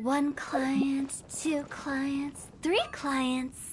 1 client, 2 clients, 3 clients.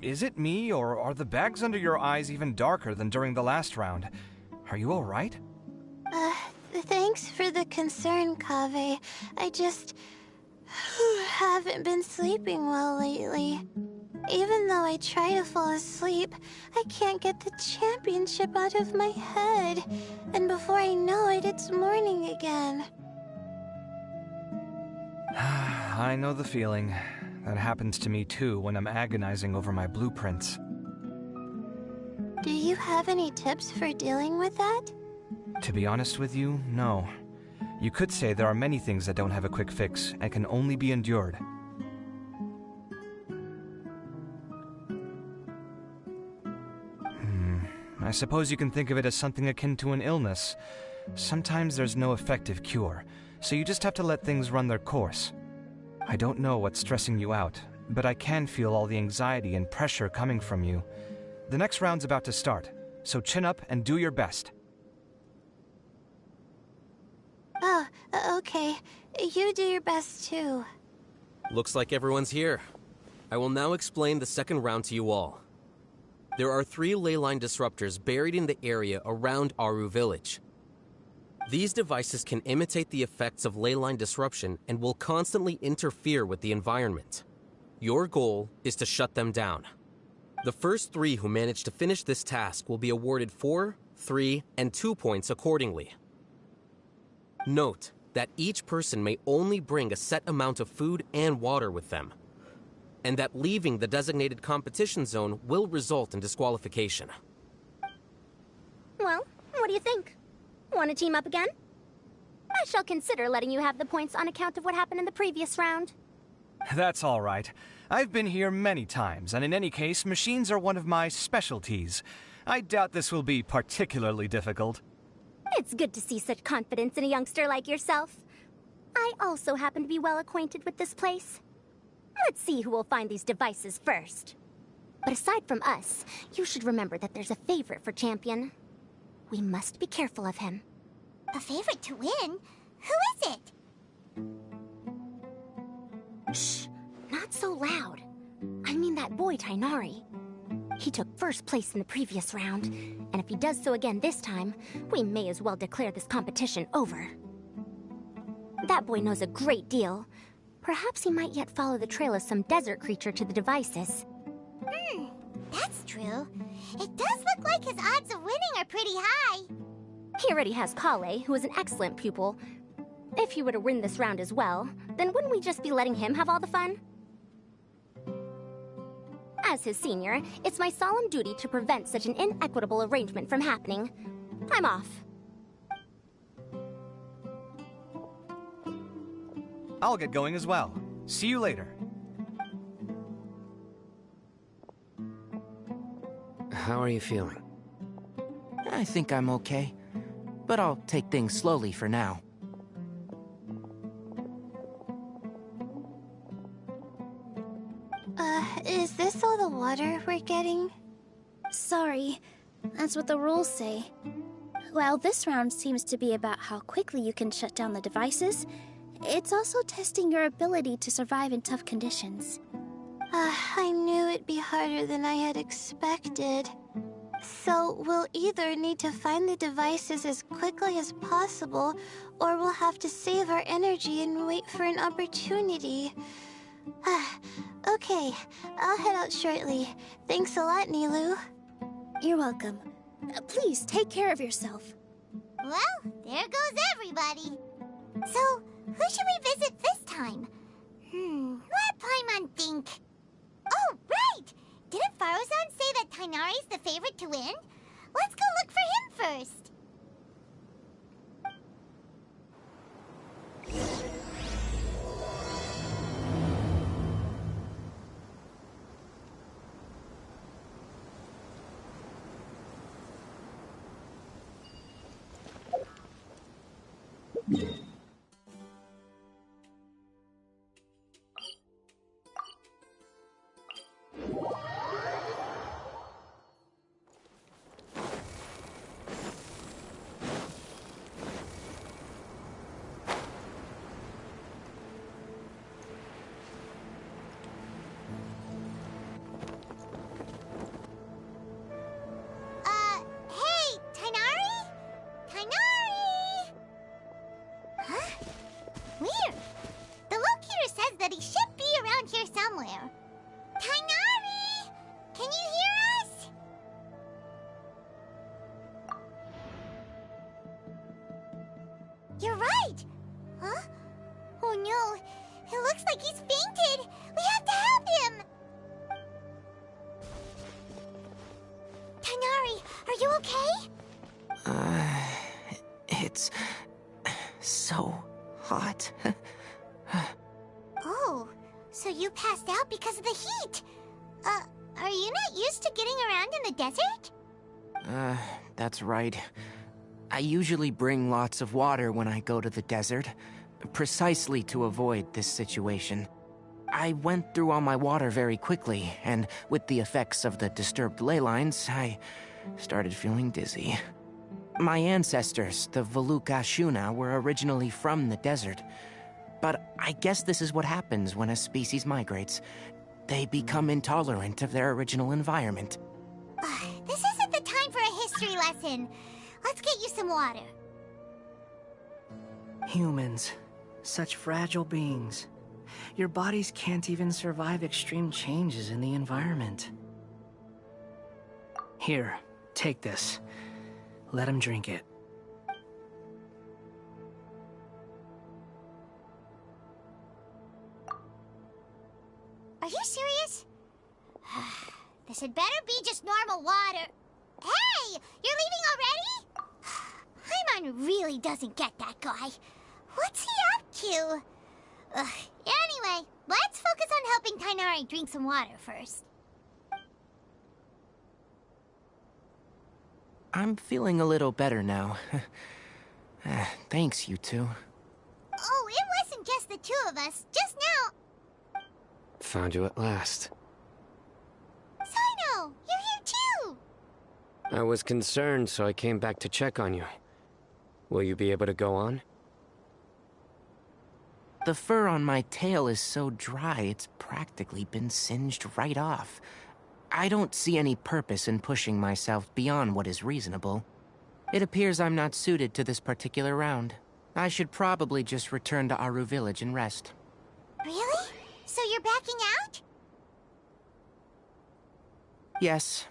Is it me, or are the bags under your eyes even darker than during the last round? Are you alright? Thanks for the concern, Kaveh. I just haven't been sleeping well lately. Even though I try to fall asleep, I can't get the championship out of my head. And before I know it, it's morning again. I know the feeling. That happens to me too when I'm agonizing over my blueprints. Do you have any tips for dealing with that? To be honest with you, no. You could say there are many things that don't have a quick fix and can only be endured. I suppose you can think of it as something akin to an illness. Sometimes there's no effective cure, so you just have to let things run their course. I don't know what's stressing you out, but I can feel all the anxiety and pressure coming from you. The next round's about to start, so chin up and do your best. Oh, okay. You do your best too. Looks like everyone's here. I will now explain the second round to you all. There are 3 leyline disruptors buried in the area around Aru Village. These devices can imitate the effects of leyline disruption and will constantly interfere with the environment. Your goal is to shut them down. The first 3 who manage to finish this task will be awarded 4, 3, and 2 points accordingly. Note that each person may only bring a set amount of food and water with them, and that leaving the designated competition zone will result in disqualification. Well, what do you think? Want to team up again? I shall consider letting you have the points on account of what happened in the previous round. That's all right. I've been here many times, and in any case, machines are one of my specialties. I doubt this will be particularly difficult. It's good to see such confidence in a youngster like yourself. I also happen to be well acquainted with this place. Let's see who will find these devices first. But aside from us, you should remember that there's a favorite for Champion. We must be careful of him. A favorite to win? Who is it? Shh! Not so loud. I mean that boy, Tainari. He took first place in the previous round, and if he does so again this time, we may as well declare this competition over. That boy knows a great deal. Perhaps he might yet follow the trail of some desert creature to the devices. That's true. It does look like his odds of winning are pretty high. He already has Kale, who is an excellent pupil. If he were to win this round as well, then wouldn't we just be letting him have all the fun? As his senior, it's my solemn duty to prevent such an inequitable arrangement from happening. I'm off. I'll get going as well. See you later. How are you feeling? I think I'm okay, but I'll take things slowly for now. Is this all the water we're getting? Sorry, that's what the rules say. While this round seems to be about how quickly you can shut down the devices, it's also testing your ability to survive in tough conditions. I knew it'd be harder than I had expected. So we'll either need to find the devices as quickly as possible, or we'll have to save our energy and wait for an opportunity. Okay, I'll head out shortly. Thanks a lot, Nilu. You're welcome. Please take care of yourself. Well, there goes everybody. So, who should we visit this time? Let Paimon think. Oh, right! Didn't Farozan say that Tainari's the favorite to win? Let's go look for him first. Hey, Tainari? Tainari! Huh? Weird. The locator says that he should be around here somewhere. Tainari! Can you hear us? You're right! Huh? Oh no, it looks like he's fainted! We have to help him! Tainari, are you okay? It's so hot. Oh, so you passed out because of the heat. Are you not used to getting around in the desert? That's right. I usually bring lots of water when I go to the desert, precisely to avoid this situation. I went through all my water very quickly, and with the effects of the disturbed ley lines, I started feeling dizzy. My ancestors, the Veluka Shuna, were originally from the desert. But I guess this is what happens when a species migrates. They become intolerant of their original environment. This isn't the time for a history lesson. Let's get you some water. Humans. Such fragile beings. Your bodies can't even survive extreme changes in the environment. Here, take this. Let him drink it. Are you serious? This had better be just normal water. Hey! You're leaving already? Paimon really doesn't get that guy. What's he up to? Anyway, let's focus on helping Tainari drink some water first. I'm feeling a little better now. Thanks, you two. Oh, it wasn't just the two of us. Just now. Found you at last. Sino, you're here too. I was concerned, so I came back to check on you. Will you be able to go on? The fur on my tail is so dry, it's practically been singed right off. I don't see any purpose in pushing myself beyond what is reasonable. It appears I'm not suited to this particular round. I should probably just return to Aru Village and rest. Really? So you're backing out? Yes.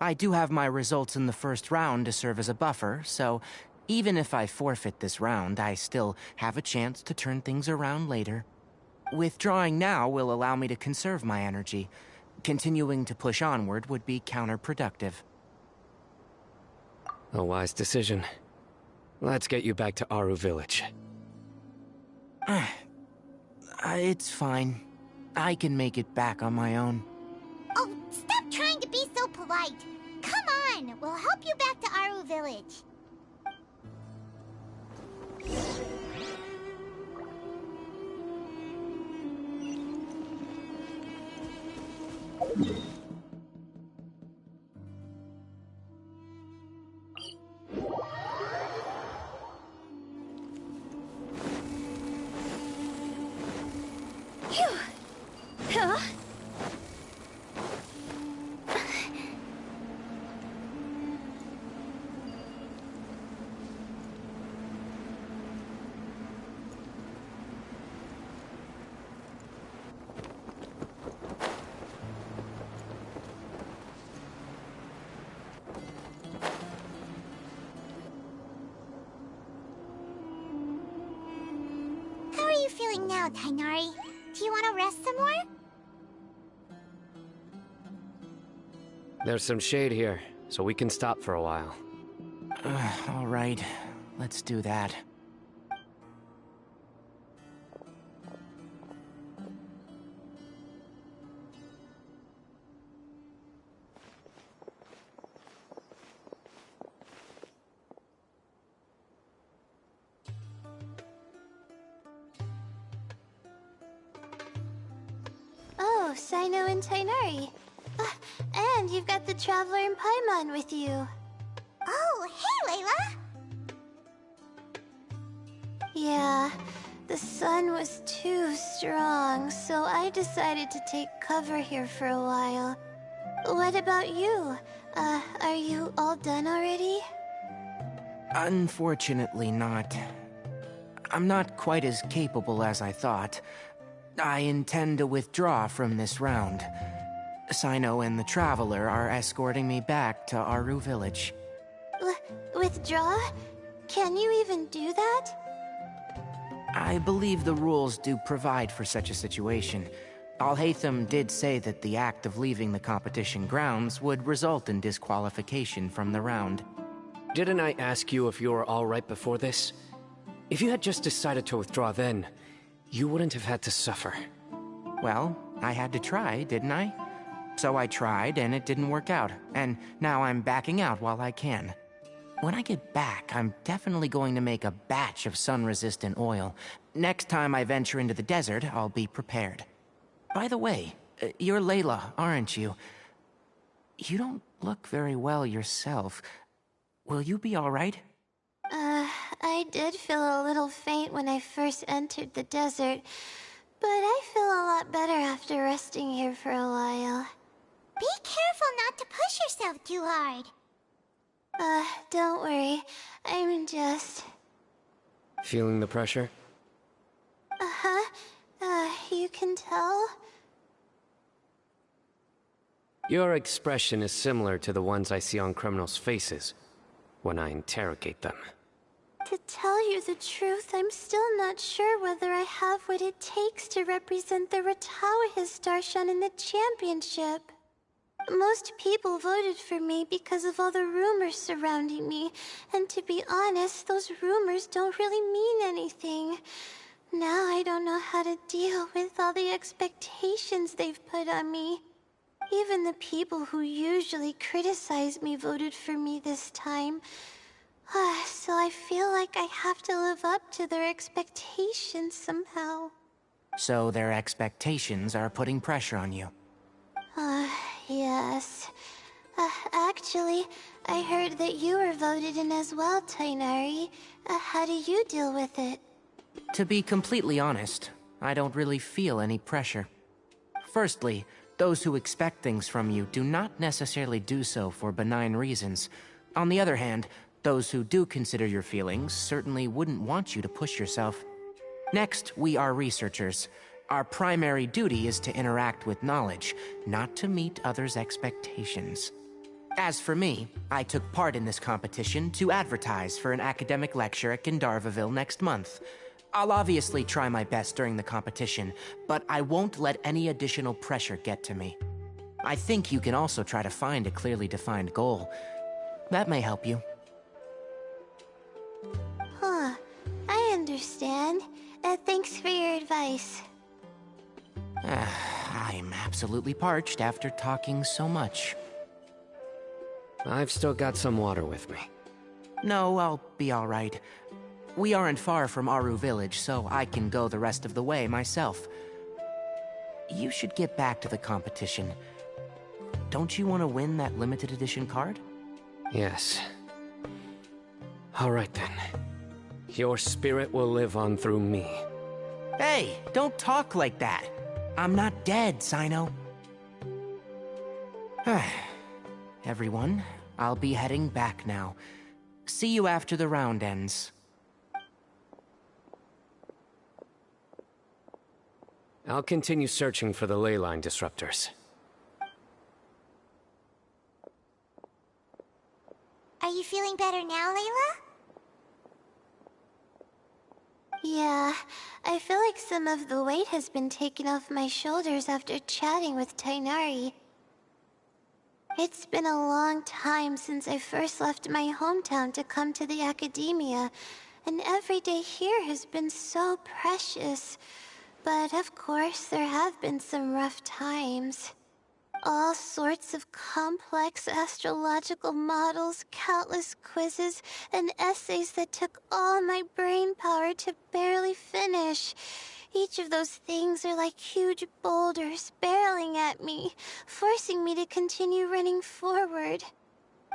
I do have my results in the first round to serve as a buffer, so even if I forfeit this round, I still have a chance to turn things around later. Withdrawing now will allow me to conserve my energy. Continuing to push onward would be counterproductive. A wise decision. Let's get you back to Aru Village. It's fine. I can make it back on my own. Oh, stop trying to be so polite. Come on, we'll help you back to Aru Village. feeling now, Tainari? Do you want to rest some more? There's some shade here, so we can stop for a while. All right, let's do that. Oh, Sino and Tainari. And you've got the Traveler and Paimon with you. Oh, hey, Layla! Yeah, the sun was too strong, so I decided to take cover here for a while. What about you? Are you all done already? Unfortunately not. I'm not quite as capable as I thought. I intend to withdraw from this round. Sino and the Traveler are escorting me back to Aru Village. Withdraw? Can you even do that? I believe the rules do provide for such a situation. Alhaitham did say that the act of leaving the competition grounds would result in disqualification from the round. Didn't I ask you if you were alright before this? If you had just decided to withdraw then, you wouldn't have had to suffer. Well, I had to try, didn't I? So I tried, and it didn't work out, and now I'm backing out while I can. When I get back, I'm definitely going to make a batch of sun-resistant oil. Next time I venture into the desert, I'll be prepared. By the way, you're Layla, aren't you? You don't look very well yourself. Will you be alright? I did feel a little faint when I first entered the desert, but I feel a lot better after resting here for a while. Be careful not to push yourself too hard. Don't worry. I'm just... Feeling the pressure? You can tell? Your expression is similar to the ones I see on criminals' faces when I interrogate them. To tell you the truth, I'm still not sure whether I have what it takes to represent the Ratawa Darshan in the championship. Most people voted for me because of all the rumors surrounding me, and to be honest, those rumors don't really mean anything. Now I don't know how to deal with all the expectations they've put on me. Even the people who usually criticize me voted for me this time. So I feel like I have to live up to their expectations somehow. So their expectations are putting pressure on you. Yes. Actually, I heard that you were voted in as well, Tainari. How do you deal with it? To be completely honest, I don't really feel any pressure. Firstly, those who expect things from you do not necessarily do so for benign reasons. On the other hand, those who do consider your feelings certainly wouldn't want you to push yourself. Next, we are researchers. Our primary duty is to interact with knowledge, not to meet others' expectations. As for me, I took part in this competition to advertise for an academic lecture at Gandharvaville next month. I'll obviously try my best during the competition, but I won't let any additional pressure get to me. I think you can also try to find a clearly defined goal. That may help you. I understand. Thanks for your advice. I'm absolutely parched after talking so much. I've still got some water with me. No, I'll be alright. We aren't far from Aru Village, so I can go the rest of the way myself. You should get back to the competition. Don't you want to win that limited edition card? Yes. Alright then. Your spirit will live on through me. Hey, don't talk like that. I'm not dead, Sino. Everyone, I'll be heading back now. See you after the round ends. I'll continue searching for the ley line disruptors. Are you feeling better now, Layla? Yeah, I feel like some of the weight has been taken off my shoulders after chatting with Tainari. It's been a long time since I first left my hometown to come to the academia, and every day here has been so precious. But of course, there have been some rough times. All sorts of complex astrological models, countless quizzes, and essays that took all my brain power to barely finish. Each of those things are like huge boulders barreling at me, forcing me to continue running forward.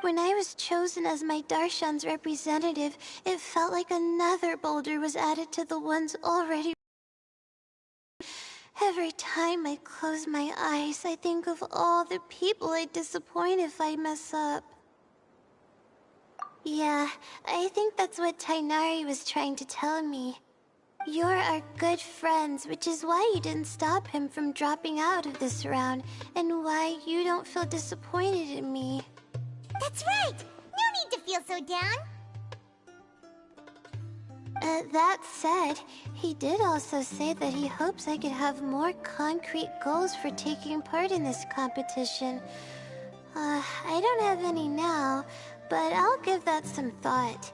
When I was chosen as my Darshan's representative, it felt like another boulder was added to the ones already. Every time I close my eyes, I think of all the people I'd disappoint if I mess up. Yeah, I think that's what Tainari was trying to tell me. You're our good friends, which is why you didn't stop him from dropping out of this round, and why you don't feel disappointed in me. That's right! No need to feel so down! That said, he did also say that he hopes I could have more concrete goals for taking part in this competition. I don't have any now, but I'll give that some thought.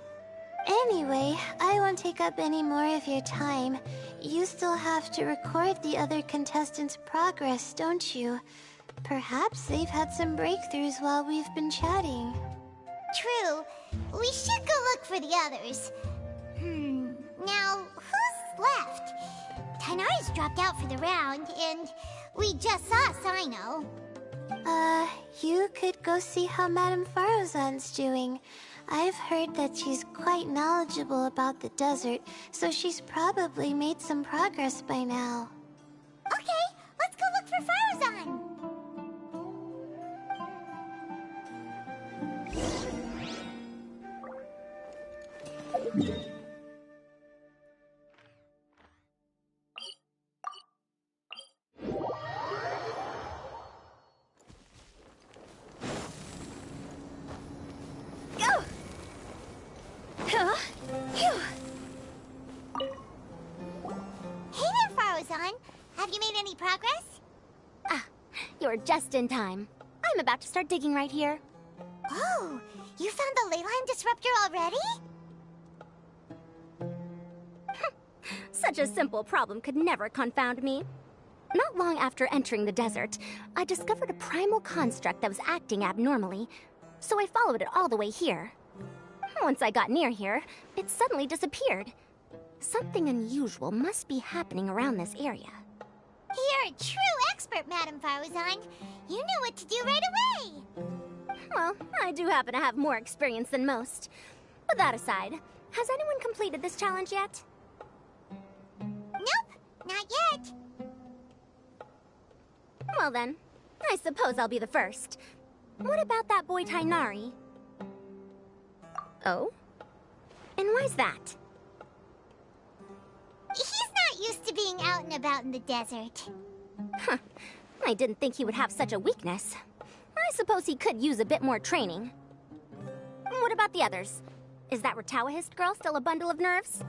Anyway, I won't take up any more of your time. You still have to record the other contestants' progress, don't you? Perhaps they've had some breakthroughs while we've been chatting. True. We should go look for the others. Now, who's left? Tainari's dropped out for the round, and we just saw Sino. You could go see how Madame Farozan's doing. I've heard that she's quite knowledgeable about the desert, so she's probably made some progress by now. Okay, let's go look for Farozan. Hey there, Farozan. Have you made any progress? You're just in time. I'm about to start digging right here. Oh, you found the leyline disruptor already? Such a simple problem could never confound me. Not long after entering the desert, I discovered a primal construct that was acting abnormally, so I followed it all the way here. Once I got near here, it suddenly disappeared. Something unusual must be happening around this area. You're a true expert, Madame Farozan. You knew what to do right away. Well, I do happen to have more experience than most. But that aside, has anyone completed this challenge yet? Nope, not yet. Well then, I suppose I'll be the first. What about that boy Tainari? Oh? And why's that? He's not used to being out and about in the desert. Huh. I didn't think he would have such a weakness. I suppose he could use a bit more training. What about the others? Is that Rotawahist girl still a bundle of nerves?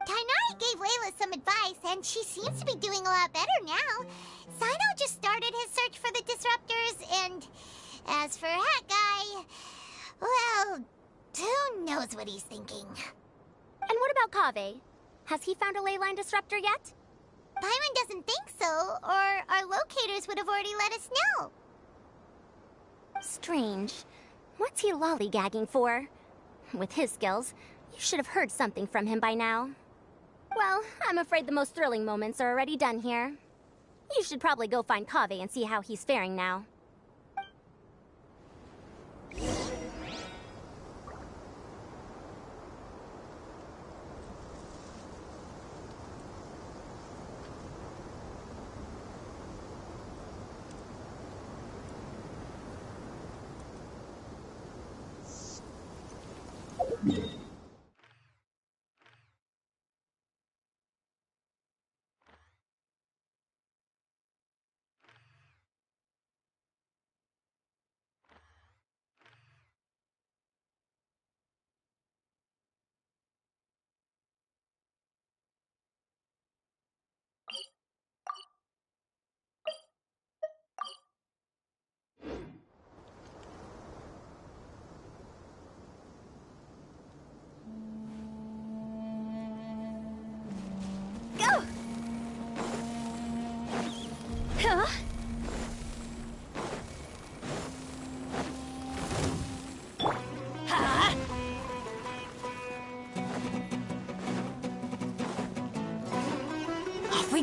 Tainari gave Layla some advice, and she seems to be doing a lot better now. Sino just started his search for the disruptors, and as for Hat Guy, well, who knows what he's thinking. And what about Kaveh? Has he found a leyline disruptor yet? Byron doesn't think so, or our locators would have already let us know. Strange. What's he lollygagging for? With his skills, you should have heard something from him by now. Well, I'm afraid the most thrilling moments are already done here. You should probably go find Kaveh and see how he's faring now.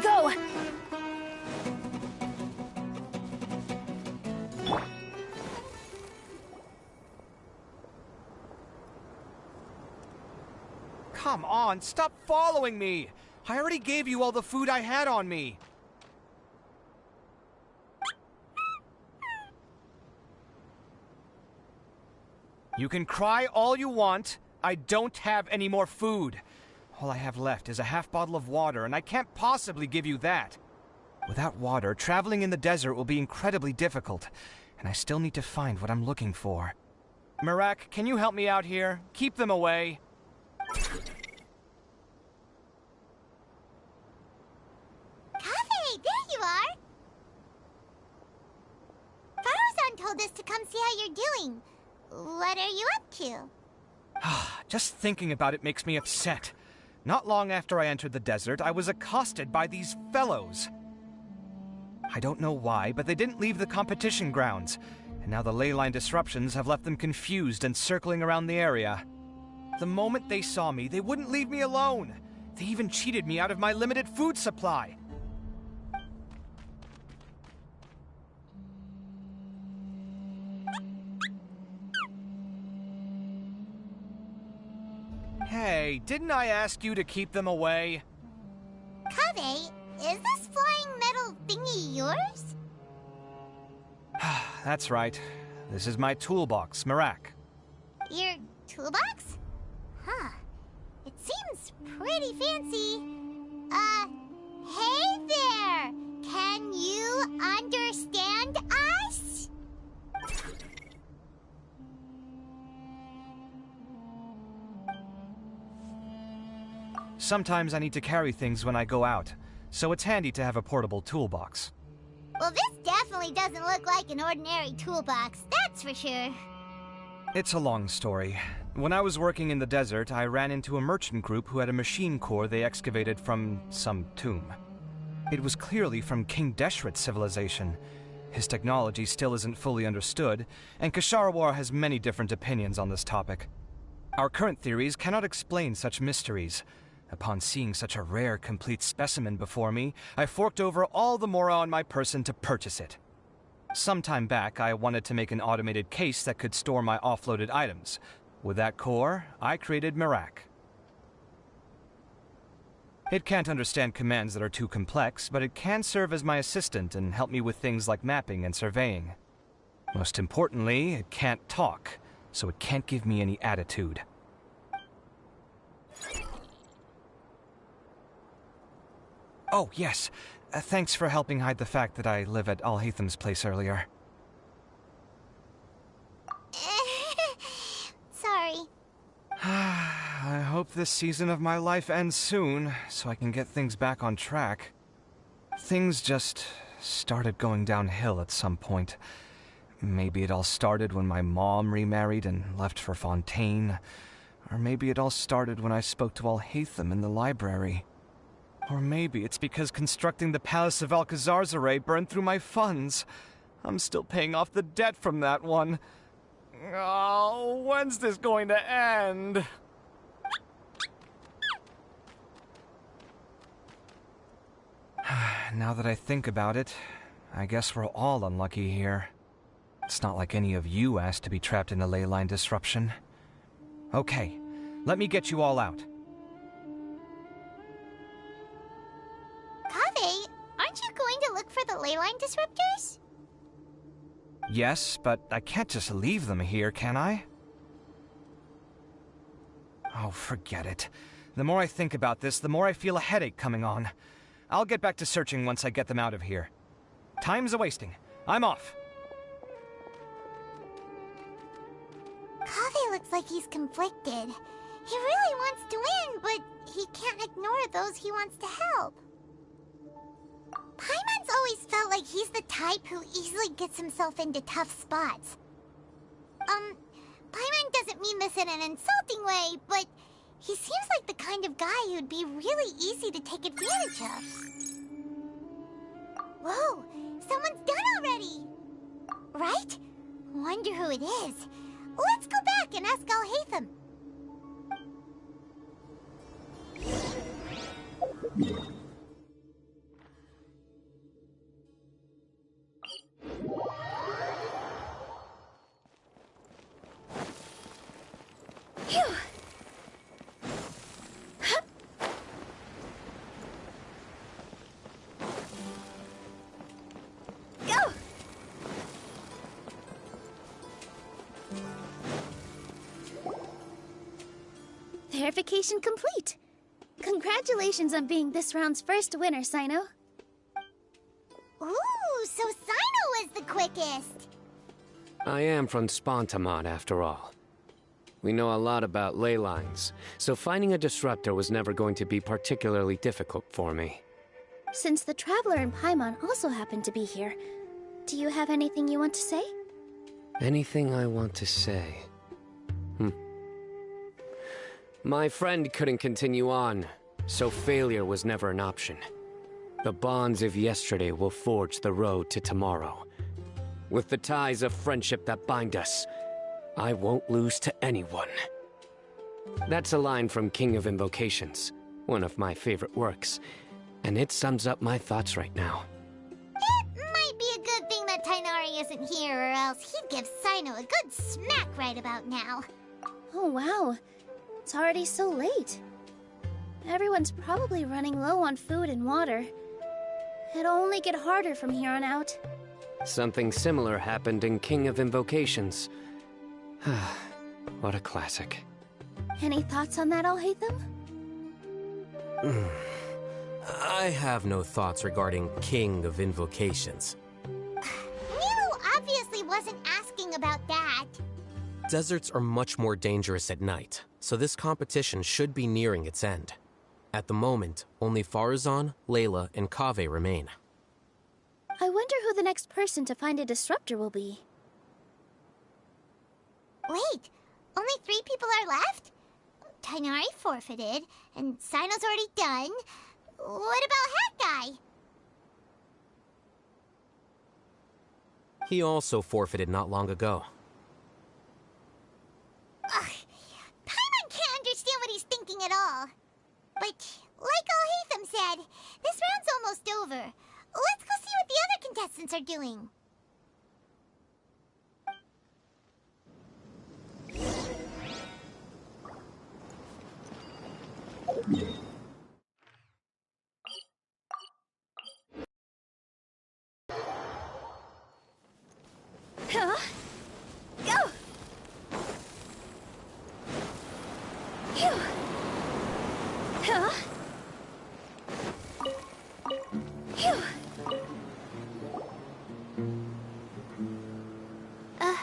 go! Come on, stop following me! I already gave you all the food I had on me. You can cry all you want. I don't have any more food. All I have left is a half bottle of water, and I can't possibly give you that. Without water, traveling in the desert will be incredibly difficult, and I still need to find what I'm looking for. Mirak, can you help me out here? Keep them away. Kaveh, there you are! Farozan told us to come see how you're doing. What are you up to? Just thinking about it makes me upset. Not long after I entered the desert, I was accosted by these fellows. I don't know why, but they didn't leave the competition grounds, and now the ley line disruptions have left them confused and circling around the area. The moment they saw me, they wouldn't leave me alone. They even cheated me out of my limited food supply. Hey, didn't I ask you to keep them away? Kaveh, is this flying metal thingy yours? That's right. This is my toolbox, Mirak. Your toolbox? Huh. It seems pretty fancy. Hey there! Can you understand us? Sometimes I need to carry things when I go out, so it's handy to have a portable toolbox. Well, this definitely doesn't look like an ordinary toolbox, that's for sure. It's a long story. When I was working in the desert, I ran into a merchant group who had a machine core they excavated from some tomb. It was clearly from King Deshret's civilization. His technology still isn't fully understood, and Kasharawar has many different opinions on this topic. Our current theories cannot explain such mysteries. Upon seeing such a rare, complete specimen before me, I forked over all the mora on my person to purchase it. Some time back, I wanted to make an automated case that could store my offloaded items. With that core, I created Mirak. It can't understand commands that are too complex, but it can serve as my assistant and help me with things like mapping and surveying. Most importantly, it can't talk, so it can't give me any attitude. Oh, yes. Thanks for helping hide the fact that I live at Alhatham's place earlier. Sorry. I hope this season of my life ends soon, so I can get things back on track. Things just started going downhill at some point. Maybe it all started when my mom remarried and left for Fontaine. Or maybe it all started when I spoke to Alhatham in the library. Or maybe it's because constructing the Palace of Alcazar's burned through my funds. I'm still paying off the debt from that one. Oh, when's this going to end? Now that I think about it, I guess we're all unlucky here. It's not like any of you asked to be trapped in a ley line disruption. Okay, let me get you all out. Kaveh, aren't you going to look for the ley line disruptors? Yes, but I can't just leave them here, can I? Oh, forget it. The more I think about this, the more I feel a headache coming on. I'll get back to searching once I get them out of here. Time's a-wasting. I'm off. Kaveh looks like he's conflicted. He really wants to win, but he can't ignore those he wants to help. Paimon's always felt like he's the type who easily gets himself into tough spots. Paimon doesn't mean this in an insulting way, but he seems like the kind of guy who'd be really easy to take advantage of. Whoa, someone's done already! Right? Wonder who it is. Let's go back and ask Alhatham. verification complete. Congratulations on being this round's first winner, Sino. Ooh, so Sino was the quickest. I am from Spontamod, after all. We know a lot about ley lines, so finding a disruptor was never going to be particularly difficult for me. Since the Traveler and Paimon also happen to be here, do you have anything you want to say? Anything I want to say? My friend couldn't continue on, so failure was never an option. The bonds of yesterday will forge the road to tomorrow. With the ties of friendship that bind us, I won't lose to anyone. That's a line from King of Invocations, one of my favorite works, and it sums up my thoughts right now. It might be a good thing that Tainari isn't here, or else he'd give Sino a good smack right about now. Oh wow, it's already so late. Everyone's probably running low on food and water. It'll only get harder from here on out. Something similar happened in King of Invocations. What a classic. Any thoughts on that, Alhaitham? I have no thoughts regarding King of Invocations. Nilo obviously wasn't asking about that. Deserts are much more dangerous at night, so this competition should be nearing its end. At the moment, only Farazan, Layla, and Kaveh remain. I wonder who the next person to find a disruptor will be. Wait, only 3 people are left? Tainari forfeited, and Sino's already done. What about Hat Guy? He also forfeited not long ago. Ugh, Paimon can't understand what he's thinking at all. But, like Alhaitham said, this round's almost over. Let's go see what the other contestants are doing. Huh? Go! Phew! Huh? Phew!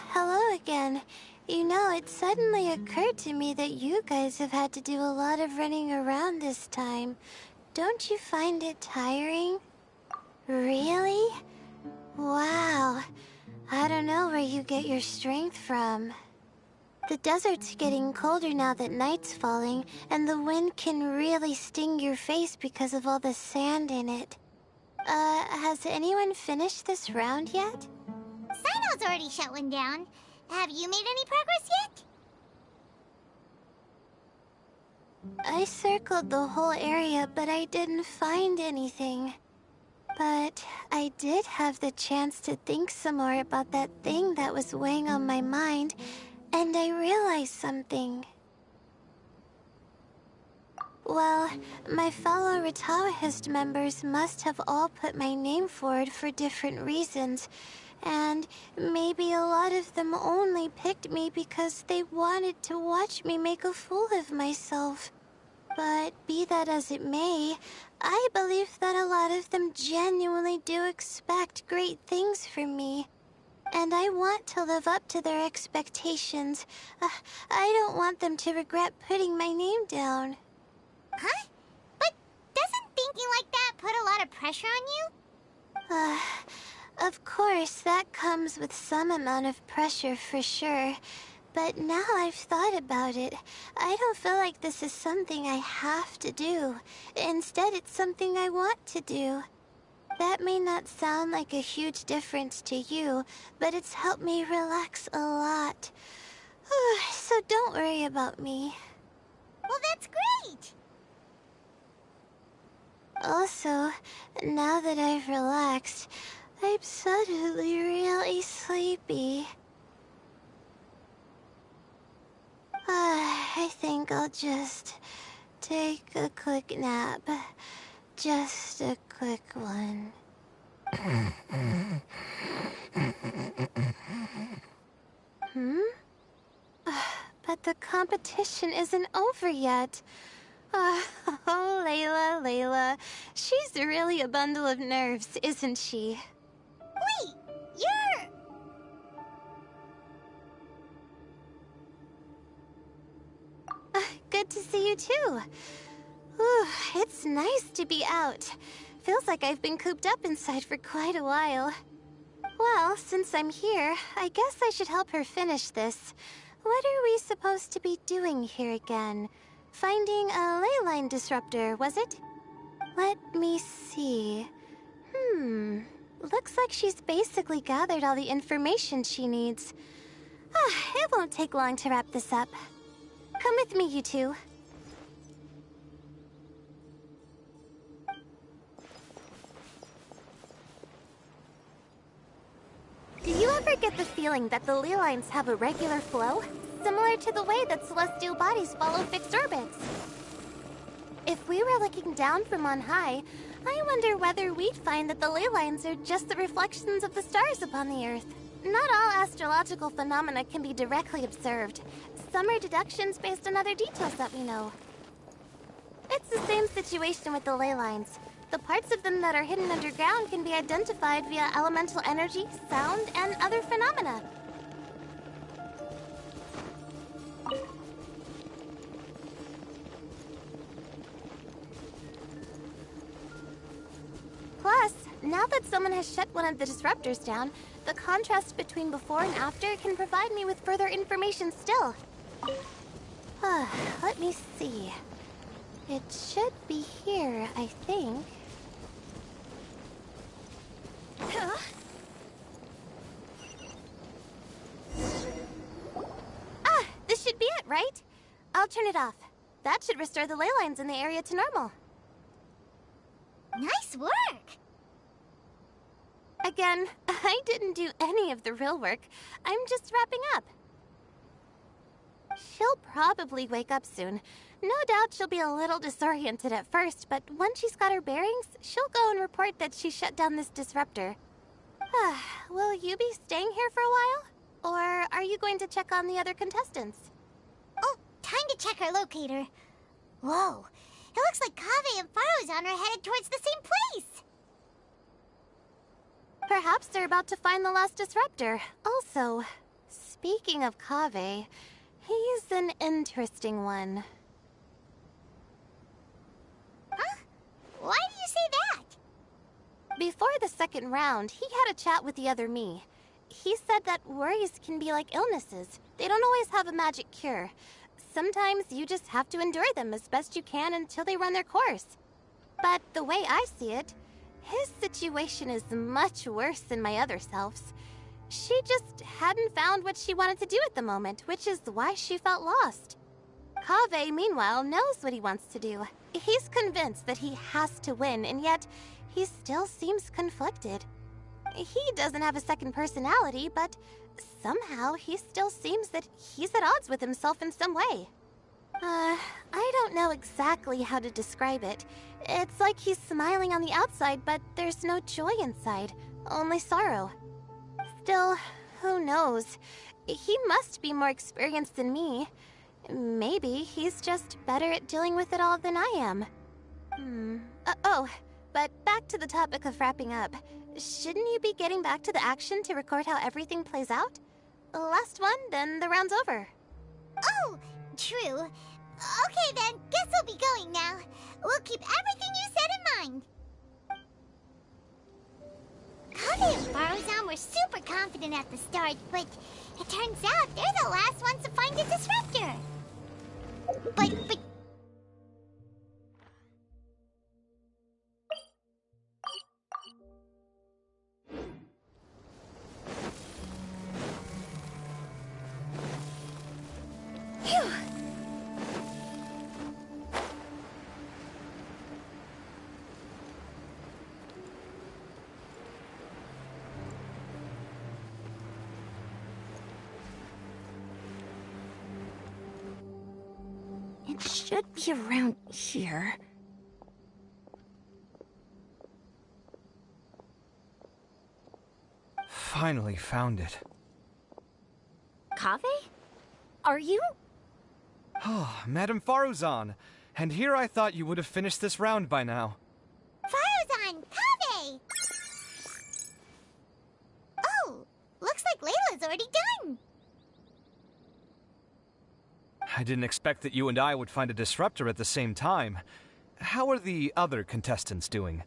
Hello again. You know, it suddenly occurred to me that you guys have had to do a lot of running around this time. Don't you find it tiring? Really? Wow. I don't know where you get your strength from. The desert's getting colder now that night's falling, and the wind can really sting your face because of all the sand in it. Has anyone finished this round yet? Sino's already shut one down. Have you made any progress yet? I circled the whole area, but I didn't find anything. But I did have the chance to think some more about that thing that was weighing on my mind, and I realized something. Well, my fellow Retawahist members must have all put my name forward for different reasons, and maybe a lot of them only picked me because they wanted to watch me make a fool of myself. But be that as it may, I believe that a lot of them genuinely do expect great things from me. And I want to live up to their expectations. I don't want them to regret putting my name down. Huh? But doesn't thinking like that put a lot of pressure on you? Of course, that comes with some amount of pressure for sure. But now I've thought about it, I don't feel like this is something I have to do. Instead, it's something I want to do. That may not sound like a huge difference to you, but it's helped me relax a lot. So don't worry about me. Well, that's great! Also, now that I've relaxed, I'm suddenly really sleepy. I think I'll just take a quick nap. Just a quick one. But the competition isn't over yet. Oh, Layla. She's really a bundle of nerves, isn't she? Wait, you're... Good to see you too. Ooh, it's nice to be out. Feels like I've been cooped up inside for quite a while. Well, since I'm here, I guess I should help her finish this. What are we supposed to be doing here again? Finding a ley line disruptor, was it? Let me see. Looks like she's basically gathered all the information she needs. It won't take long to wrap this up. Come with me, you two. Do you ever get the feeling that the ley lines have a regular flow? Similar to the way that celestial bodies follow fixed orbits. If we were looking down from on high, I wonder whether we'd find that the ley lines are just the reflections of the stars upon the Earth. Not all astrological phenomena can be directly observed. Some are deductions based on other details that we know. It's the same situation with the ley lines. The parts of them that are hidden underground can be identified via elemental energy, sound, and other phenomena. Plus, now that someone has shut one of the disruptors down, the contrast between before and after can provide me with further information still. Let me see. It should be here, I think. This should be it, right? I'll turn it off. That should restore the ley lines in the area to normal. Nice work! Again, I didn't do any of the real work. I'm just wrapping up. She'll probably wake up soon. No doubt she'll be a little disoriented at first, but once she's got her bearings, she'll go and report that she shut down this disruptor. Will you be staying here for a while? Or are you going to check on the other contestants? Oh, time to check our locator. Whoa, it looks like Kaveh and Farozan are headed towards the same place. Perhaps they're about to find the last disruptor. Also, speaking of Kaveh, he's an interesting one. Huh? Why do you say that? Before the second round, he had a chat with the other me. He said that worries can be like illnesses. They don't always have a magic cure. Sometimes you just have to endure them as best you can until they run their course. But the way I see it, his situation is much worse than my other self's. She just hadn't found what she wanted to do at the moment, which is why she felt lost. Kaveh, meanwhile, knows what he wants to do. He's convinced that he has to win, and yet he still seems conflicted. He doesn't have a second personality, but somehow he still seems that he's at odds with himself in some way. I don't know exactly how to describe it. It's like he's smiling on the outside, but there's no joy inside, only sorrow. Still, who knows? He must be more experienced than me. Maybe he's just better at dealing with it all than I am. But back to the topic of wrapping up. Shouldn't you be getting back to the action to record how everything plays out? Last one, then the round's over. Oh, true. Okay then, guess we'll be going now. We'll keep everything you said in mind. Kaveh and Farozan were super confident at the start, but it turns out they're the last ones to find the disruptor. But... Phew! It should be around here. Finally found it. Kaveh? Are you... Oh, Madame Faruzan. And here I thought you would have finished this round by now. Faruzan, Kaveh! Oh, looks like Layla's already done. I didn't expect that you and I would find a disruptor at the same time. How are the other contestants doing?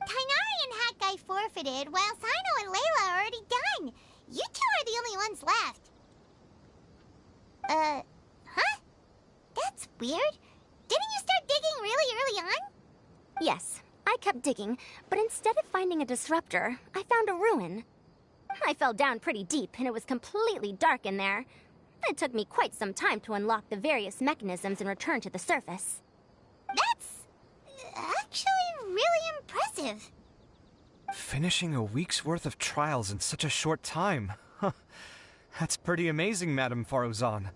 Tainari and Hat Guy forfeited, while Sino and Layla are already done. You two are the only ones left. Huh? That's weird. Didn't you start digging really early on? Yes, I kept digging, but instead of finding a disruptor, I found a ruin. I fell down pretty deep, and it was completely dark in there. It took me quite some time to unlock the various mechanisms and return to the surface. That's actually really impressive. Finishing a week's worth of trials in such a short time. Huh. That's pretty amazing, Madame Faruzan.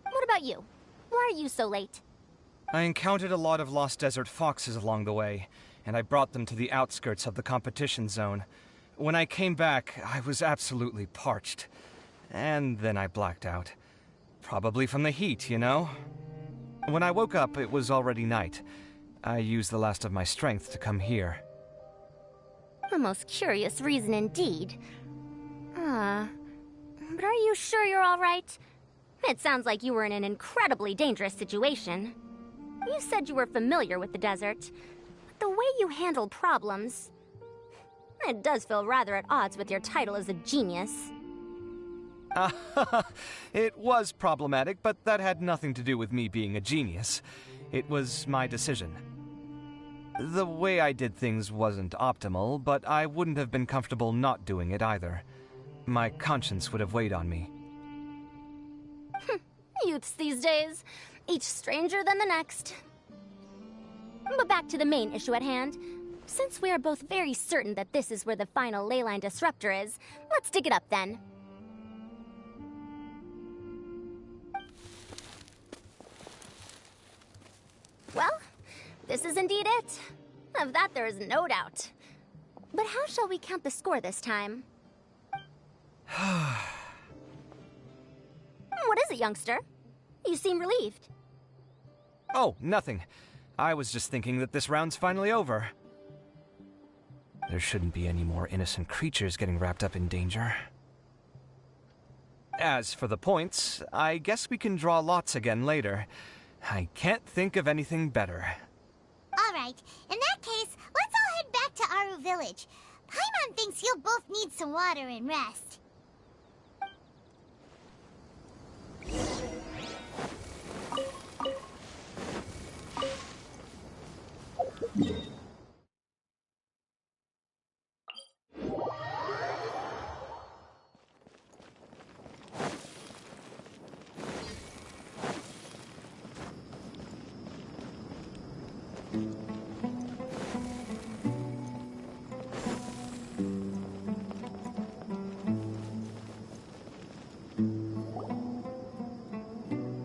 What about you? Why are you so late? I encountered a lot of lost desert foxes along the way, and I brought them to the outskirts of the competition zone. When I came back, I was absolutely parched. And then I blacked out. Probably from the heat, you know? When I woke up, it was already night. I used the last of my strength to come here. A most curious reason indeed. But are you sure you're all right? It sounds like you were in an incredibly dangerous situation. You said you were familiar with the desert, but the way you handle problems... It does feel rather at odds with your title as a genius. It was problematic, but that had nothing to do with me being a genius. It was my decision. The way I did things wasn't optimal, but I wouldn't have been comfortable not doing it either. My conscience would have weighed on me. Youths these days, each stranger than the next. But back to the main issue at hand. Since we are both very certain that this is where the final leyline disruptor is, let's dig it up then. Well, this is indeed it. Of that there is no doubt. But how shall we count the score this time? What is it, youngster? You seem relieved. Oh, nothing. I was just thinking that this round's finally over. There shouldn't be any more innocent creatures getting wrapped up in danger. As for the points, I guess we can draw lots again later. I can't think of anything better. All right, in that case, let's all head back to Aru Village. Paimon thinks you'll both need some water and rest.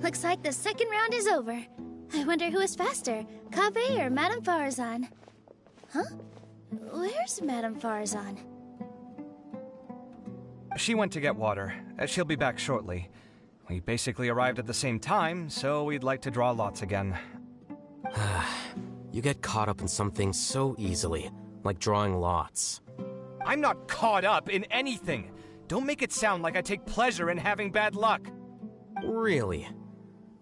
Looks like the second round is over. I wonder who is faster, Kaveh or Madame Faruzan? Huh? Where's Madame Faruzan? She went to get water. She'll be back shortly. We basically arrived at the same time, so we'd like to draw lots again. You get caught up in some things so easily, like drawing lots. I'm not caught up in anything! Don't make it sound like I take pleasure in having bad luck! Really?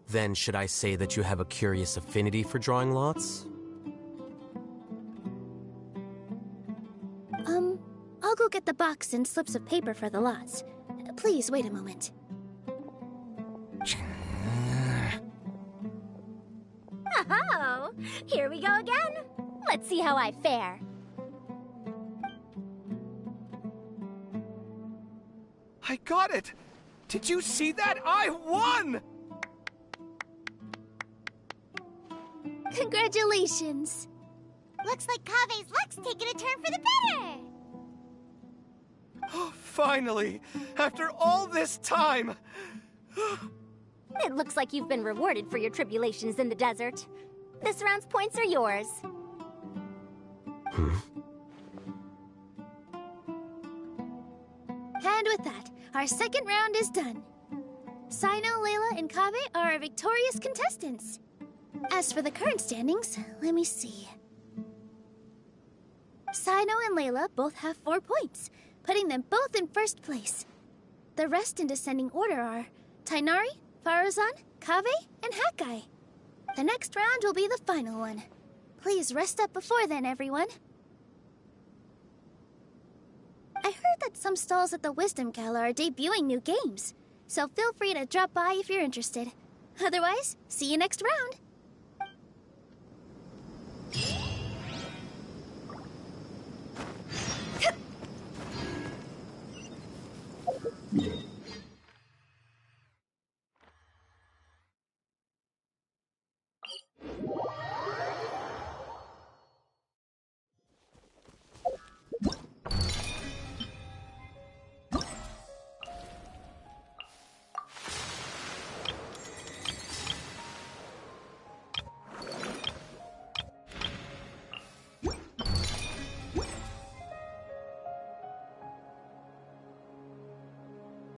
Then should I say that you have a curious affinity for drawing lots? I'll go get the box and slips of paper for the lots. Please wait a moment. Oh, here we go again. Let's see how I fare. I got it! Did you see that? I won! Congratulations! Looks like Kaveh's luck's taking a turn for the better! Oh, finally! After all this time! It looks like you've been rewarded for your tribulations in the desert. This round's points are yours. And with that, our second round is done. Sino, Layla, and Kaveh are our victorious contestants. As for the current standings, let me see. Sino and Layla both have 4 points, putting them both in first place. The rest in descending order are Tainari, Farazan, Kaveh, and Hakai. The next round will be the final one. Please rest up before then, everyone. I heard that some stalls at the Wisdom Gala are debuting new games, so feel free to drop by if you're interested. Otherwise, see you next round.